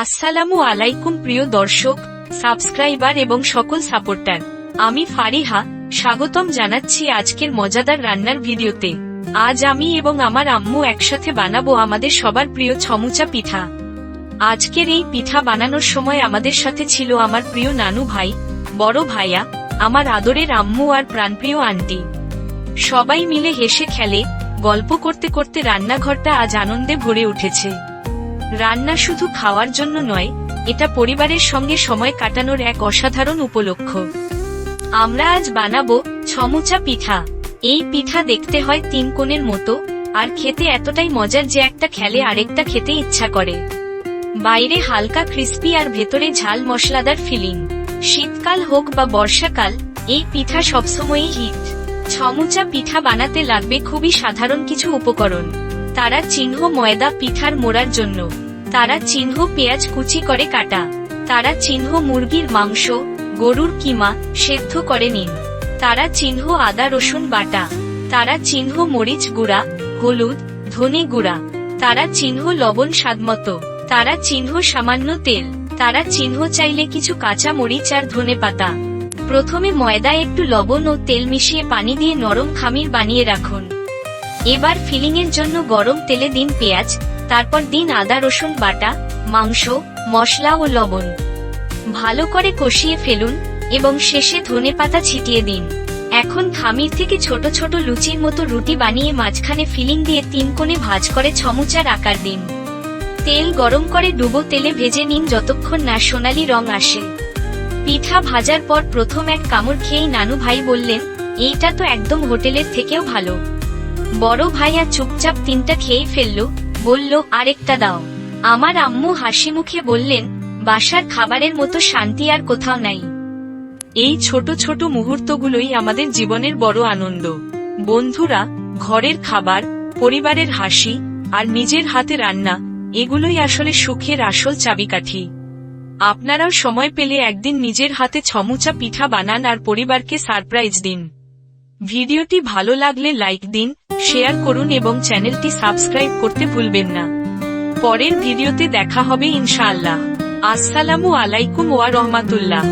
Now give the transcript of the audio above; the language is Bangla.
আসসালামু আলাইকুম প্রিয় দর্শক, সাবস্ক্রাইবার এবং সকল সাপোর্টার। আমি ফারিহা, স্বাগতম জানাচ্ছি আজকের মজাদার রান্নার ভিডিওতে। আজ আমি এবং আমার আম্মু একসাথে বানাবো আমাদের সবার প্রিয় ছমুচা পিঠা। আজকের এই পিঠা বানানোর সময় আমাদের সাথে ছিল আমার প্রিয় নানু ভাই, বড় ভাইয়া, আমার আদরের আম্মু আর প্রাণপ্রিয় আন্টি। সবাই মিলে হেসে খেলে গল্প করতে করতে রান্নাঘরটা আজ আনন্দে ভরে উঠেছে। রান্না শুধু খাওয়ার জন্য নয়, এটা পরিবারের সঙ্গে সময় কাটানোর এক অসাধারণ উপলক্ষ। আমরা আজ বানাবো ছমুচা পিঠা। এই পিঠা দেখতে হয় তিন কোণের মতো, আর খেতে এতটাই মজার যে একটা খেলে আরেকটা খেতে ইচ্ছা করে। বাইরে হালকা ক্রিস্পি আর ভেতরে ঝাল মশলাদার ফিলিং। শীতকাল হোক বা বর্ষাকাল, এই পিঠা সবসময়ই হিট। ছমুচা পিঠা বানাতে লাগবে খুবই সাধারণ কিছু উপকরণ। তারা চিহ্ন ময়দা পিঠার মোড়ার জন্য, তারা চিহ্ন পেঁয়াজ কুচি করে কাটা, তারা চিহ্ন মুরগির মাংস, গরুর কিমা সেদ্ধ করে নিন, তারা চিহ্ন আদা রসুন বাটা, তারা চিহ্ন মরিচ গুঁড়া, হলুদ, ধনে গুঁড়া, তারা চিহ্ন লবণ স্বাদমতো, তারা চিহ্ন সামান্য তেল, তারা চিহ্ন চাইলে কিছু কাঁচা মরিচ আর ধনে পাতা। প্রথমে ময়দায় একটু লবণ ও তেল মিশিয়ে পানি দিয়ে নরম খামির বানিয়ে রাখুন। এবার ফিলিংয়ের জন্য গরম তেলে দিন পেঁয়াজ, তারপর দিন আদা রসুন বাটা, মাংস, মশলা ও লবণ। ভালো করে কষিয়ে ফেলুন এবং শেষে ধনেপাতা ছিটিয়ে দিন। এখন খামির থেকে ছোট ছোট লুচির মতো রুটি বানিয়ে মাঝখানে ফিলিং দিয়ে তিন কোণে ভাঁজ করে ছমুচার আকার দিন। তেল গরম করে ডুবো তেলে ভেজে নিন যতক্ষণ না সোনালী রং আসে। পিঠা ভাজার পর প্রথম এক কামড় খেয়েই নানু ভাই বললেন, এইটা তো একদম হোটেলের থেকেও ভালো। বড় ভাইয়া চুপচাপ তিনটা খেয়ে ফেলল, বলল আরেকটা দাও। আমার আম্মু হাসি মুখে বললেন, বাসার খাবারের মতো শান্তি আর কোথাও নাই। এই ছোট ছোট মুহূর্তগুলোই আমাদের জীবনের বড় আনন্দ। বন্ধুরা, ঘরের খাবার, পরিবারের হাসি আর নিজের হাতে রান্না, এগুলোই আসলে সুখের আসল চাবিকাঠি। আপনারাও সময় পেলে একদিন নিজের হাতে ছমুচা পিঠা বানান আর পরিবারকে সারপ্রাইজ দিন। ভিডিওটি ভালো লাগলে লাইক দিন, শেয়ার করুন এবং চ্যানেলটি সাবস্ক্রাইব করতে ভুলবেন না। পরের ভিডিওতে দেখা হবে ইনশাআল্লাহ। আসসালামু আলাইকুম ওয়া রাহমাতুল্লাহ।